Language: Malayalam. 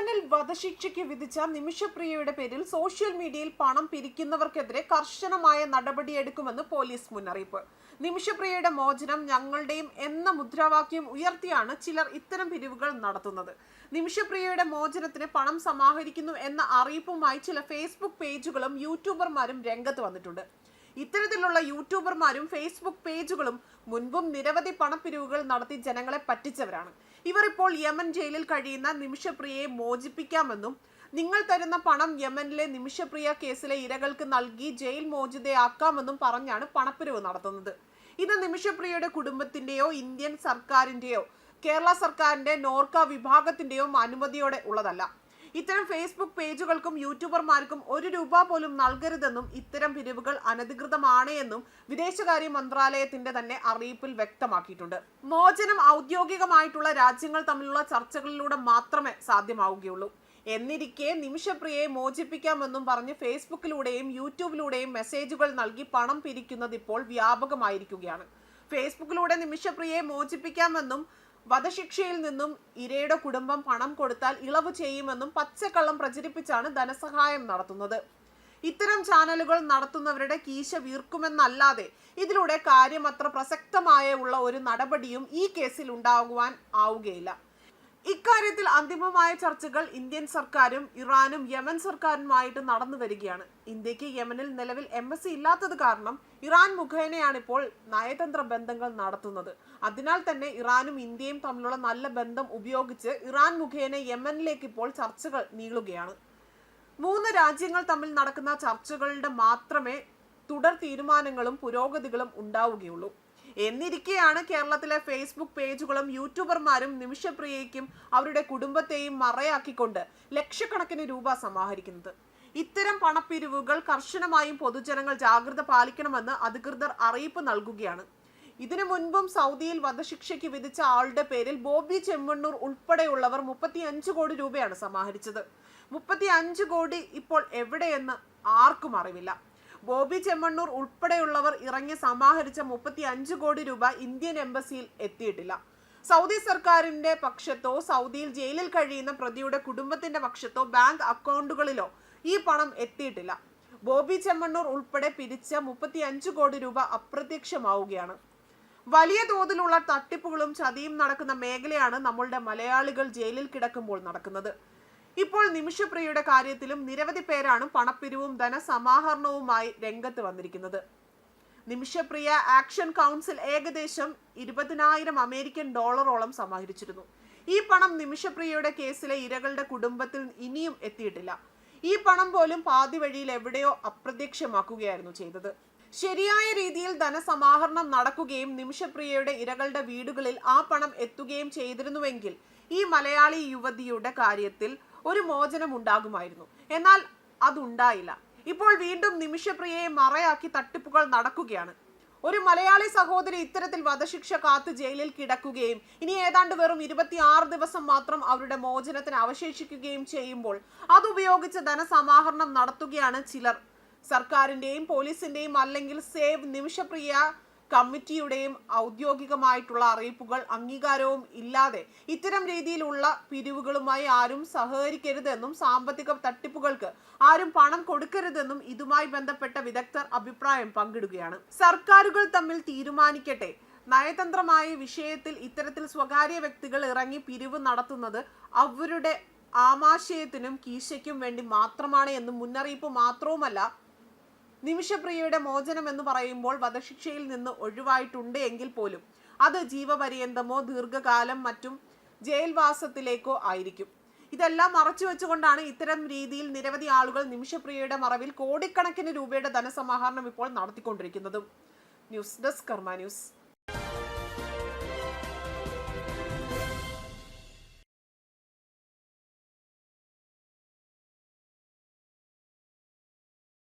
യമനിൽ വധശിക്ഷയ്ക്ക് വിധിച്ച നിമിഷപ്രിയയുടെ പേരിൽ സോഷ്യൽ മീഡിയയിൽ പണം പിരിക്കുന്നവർക്കെതിരെ കർശനമായ നടപടിയെടുക്കുമെന്ന് പോലീസ് മുന്നറിയിപ്പ്. നിമിഷപ്രിയയുടെ മോചനം ഞങ്ങളുടെയും എന്ന മുദ്രാവാക്യം ഉയർത്തിയാണ് ചിലർ ഇത്തരം പിരിവുകൾ നടത്തുന്നത്. നിമിഷപ്രിയയുടെ മോചനത്തിന് പണം സമാഹരിക്കുന്നു എന്ന അറിയിപ്പുമായി ചില ഫേസ്ബുക്ക് പേജുകളും യൂട്യൂബർമാരും രംഗത്ത് വന്നിട്ടുണ്ട്. ഇത്തരത്തിലുള്ള യൂട്യൂബർമാരും ഫേസ്ബുക്ക് പേജുകളും മുൻപും നിരവധി പണപ്പിരിവുകൾ നടത്തി ജനങ്ങളെ പറ്റിച്ചവരാണ്. ഇവർ ഇപ്പോൾ യമൻ ജയിലിൽ കഴിയുന്ന നിമിഷപ്രിയയെ മോചിപ്പിക്കാമെന്നും നിങ്ങൾ തരുന്ന പണം യമനിലെ നിമിഷപ്രിയ കേസിലെ ഇരകൾക്ക് നൽകി ജയിൽ മോചിതയാക്കാമെന്നും പറഞ്ഞാണ് പണപ്പിരിവ് നടത്തുന്നത്. ഇത് നിമിഷപ്രിയയുടെ കുടുംബത്തിന്റെയോ ഇന്ത്യൻ സർക്കാരിന്റെയോ കേരള സർക്കാരിന്റെ നോർക്ക വിഭാഗത്തിന്റെയോ അനുമതിയോടെ ഉള്ളതല്ല. ഇത്തരം ഫേസ്ബുക്ക് പേജുകൾക്കും യൂട്യൂബർമാർക്കും ₹1 പോലും നൽകരുതെന്നും ഇത്തരം പിരിവുകൾ അനധികൃതമാണ് എന്നും വിദേശകാര്യ മന്ത്രാലയത്തിന്റെ തന്നെ അറിയിപ്പിൽ വ്യക്തമാക്കിയിട്ടുണ്ട്. മോചനം ഔദ്യോഗികമായിട്ടുള്ള രാജ്യങ്ങൾ തമ്മിലുള്ള ചർച്ചകളിലൂടെ മാത്രമേ സാധ്യമാവുകയുള്ളൂ. എന്നിരിക്കെ നിമിഷപ്രിയയെ മോചിപ്പിക്കാമെന്നും പറഞ്ഞ് ഫേസ്ബുക്കിലൂടെയും യൂട്യൂബിലൂടെയും മെസ്സേജുകൾ നൽകി പണം പിരിക്കുന്നത് ഇപ്പോൾ വ്യാപകമായിരിക്കുകയാണ്. ഫേസ്ബുക്കിലൂടെ നിമിഷപ്രിയയെ മോചിപ്പിക്കാമെന്നും വധശിക്ഷയിൽ നിന്നും ഇരയുടെ കുടുംബം പണം കൊടുത്താൽ ഇളവ് ചെയ്യുമെന്നും പച്ചക്കള്ളം പ്രചരിപ്പിച്ചാണ് ധനസഹായം നടത്തുന്നത്. ഇത്തരം ചാനലുകൾ നടത്തുന്നവരുടെ കീശ വീർക്കുമെന്നല്ലാതെ ഇതിലൂടെ കാര്യമത്ര പ്രസക്തമായ ഒരു നടപടിയും ഈ കേസിൽ ഉണ്ടാകുവാൻ ആവുകയില്ല. ഇക്കാര്യത്തിൽ അന്തിമമായ ചർച്ചകൾ ഇന്ത്യൻ സർക്കാരും ഇറാനും യമൻ സർക്കാരുമായിട്ട് നടന്നു വരികയാണ്. ഇന്ത്യക്ക് യമനിൽ നിലവിൽ എംബസി ഇല്ലാത്തത് കാരണം ഇറാൻ മുഖേനയാണ് ഇപ്പോൾ നയതന്ത്ര ബന്ധങ്ങൾ നടത്തുന്നത്. അതിനാൽ തന്നെ ഇറാനും ഇന്ത്യയും തമ്മിലുള്ള നല്ല ബന്ധം ഉപയോഗിച്ച് ഇറാൻ മുഖേന യമനിലേക്ക് ഇപ്പോൾ ചർച്ചകൾ നീളുകയാണ്. 3 രാജ്യങ്ങൾ തമ്മിൽ നടക്കുന്ന ചർച്ചകളുടെ മാത്രമേ തുടർ തീരുമാനങ്ങളും പുരോഗതികളും ഉണ്ടാവുകയുള്ളൂ. എന്നിരിക്കെയാണ് കേരളത്തിലെ ഫേസ്ബുക്ക് പേജുകളും യൂട്യൂബർമാരും നിമിഷപ്രിയയ്ക്കും അവരുടെ കുടുംബത്തെയും മറയാക്കിക്കൊണ്ട് ലക്ഷക്കണക്കിന് രൂപ സമാഹരിക്കുന്നത്. ഇത്തരം പണപ്പിരിവുകൾ കർശനമായും പൊതുജനങ്ങൾ ജാഗ്രത പാലിക്കണമെന്ന് അധികൃതർ അറിയിപ്പ് നൽകുകയാണ്. ഇതിനു മുൻപും സൗദിയിൽ വധശിക്ഷയ്ക്ക് വിധിച്ച ആളുടെ പേരിൽ ബോബി ചെമ്മണ്ണൂർ ഉൾപ്പെടെയുള്ളവർ 35 കോടി രൂപയാണ് സമാഹരിച്ചത്. 35 കോടി ഇപ്പോൾ എവിടെയെന്ന് ആർക്കും അറിവില്ല. ബോബി ചെമ്മണ്ണൂർ ഉൾപ്പെടെയുള്ളവർ ഇറങ്ങി സമാഹരിച്ച 35 കോടി രൂപ ഇന്ത്യൻ എംബസിയിൽ എത്തിയിട്ടില്ല. സൗദി സർക്കാരിന്റെ പക്ഷത്തോ സൗദിയിൽ ജയിലിൽ കഴിയുന്ന പ്രതിയുടെ കുടുംബത്തിന്റെ പക്ഷത്തോ ബാങ്ക് അക്കൗണ്ടുകളിലോ ഈ പണം എത്തിയിട്ടില്ല. ബോബി ചെമ്മണ്ണൂർ ഉൾപ്പെടെ പിരിച്ച 35 കോടി രൂപ അപ്രത്യക്ഷമാവുകയാണ്. വലിയ തോതിലുള്ള തട്ടിപ്പുകളും ചതിയും നടക്കുന്ന മേഖലയാണ് നമ്മളുടെ മലയാളികൾ ജയിലിൽ കിടക്കുമ്പോൾ നടക്കുന്നത്. ഇപ്പോൾ നിമിഷപ്രിയയുടെ കാര്യത്തിലും നിരവധി പേരാണ് പണപ്പിരിവും ധനസമാഹരണവുമായി രംഗത്ത് വന്നിരിക്കുന്നത്. നിമിഷപ്രിയ ആക്ഷൻ കൗൺസിൽ ഏകദേശം $20,000 അമേരിക്കൻ സമാഹരിച്ചിരുന്നു. ഈ പണം നിമിഷപ്രിയയുടെ കേസിലെ ഇരകളുടെ കുടുംബത്തിൽ ഇനിയും എത്തിയിട്ടില്ല. ഈ പണം പോലും പാതി വഴിയിൽ എവിടെയോ അപ്രത്യക്ഷമാക്കുകയായിരുന്നു ചെയ്തത്. ശരിയായ രീതിയിൽ ധനസമാഹരണം നടക്കുകയും നിമിഷപ്രിയയുടെ ഇരകളുടെ വീടുകളിൽ ആ പണം എത്തുകയും ചെയ്തിരുന്നുവെങ്കിൽ ഈ മലയാളി യുവതിയുടെ കാര്യത്തിൽ ഒരു മോചനം ഉണ്ടാകുമായിരുന്നു. എന്നാൽ അതുണ്ടായില്ല. ഇപ്പോൾ വീണ്ടും നിമിഷപ്രിയയെ മറയാക്കി തട്ടിപ്പുകൾ നടക്കുകയാണ്. ഒരു മലയാളി സഹോദരി ഇത്തരത്തിൽ വധശിക്ഷ കാത്ത് ജയിലിൽ കിടക്കുകയും ഇനി ഏതാണ്ട് വെറും 26 ദിവസം മാത്രം അവരുടെ മോചനത്തിന് അവശേഷിക്കുകയും ചെയ്യുമ്പോൾ അതുപയോഗിച്ച് ധനസമാഹരണം നടത്തുകയാണ് ചിലർ. സർക്കാരിന്റെയും പോലീസിന്റെയും അല്ലെങ്കിൽ സേവ് നിമിഷപ്രിയ കമ്മിറ്റിയുടെയും ഔദ്യോഗികമായിട്ടുള്ള അറിയിപ്പുകൾ അംഗീകാരവും ഇല്ലാതെ ഇത്തരം രീതിയിലുള്ള പിരിവുകളുമായി ആരും സഹകരിക്കരുതെന്നും സാമ്പത്തിക തട്ടിപ്പുകൾക്ക് ആരും പണം കൊടുക്കരുതെന്നും ഇതുമായി ബന്ധപ്പെട്ട വിദഗ്ധർ അഭിപ്രായം പങ്കിടുകയാണ്. സർക്കാരുകൾ തമ്മിൽ തീരുമാനിക്കട്ടെ. നയതന്ത്രമായ വിഷയത്തിൽ ഇത്തരത്തിൽ സ്വകാര്യ വ്യക്തികൾ ഇറങ്ങി പിരിവ് നടത്തുന്നത് അവരുടെ ആമാശയത്തിനും കീശയ്ക്കും വേണ്ടി മാത്രമാണ് എന്നും മുന്നറിയിപ്പ് മാത്രവുമല്ല, നിമിഷപ്രിയയുടെ മോചനം എന്ന് പറയുമ്പോൾ വധശിക്ഷയിൽ നിന്ന് ഒഴിവായിട്ടുണ്ട് എങ്കിൽ പോലും അത് ജീവപര്യന്തമോ ദീർഘകാലം മറ്റും ജയിൽവാസത്തിലേക്കോ ആയിരിക്കും. ഇതെല്ലാം മറച്ചു വെച്ചുകൊണ്ടാണ് ഇത്തരം രീതിയിൽ നിരവധി ആളുകൾ നിമിഷപ്രിയയുടെ മറവിൽ കോടിക്കണക്കിന് രൂപയുടെ ധനസമാഹരണം ഇപ്പോൾ നടത്തിക്കൊണ്ടിരിക്കുന്നതും. ന്യൂസ് ഡെസ്ക് കർമ്മ ന്യൂസ്.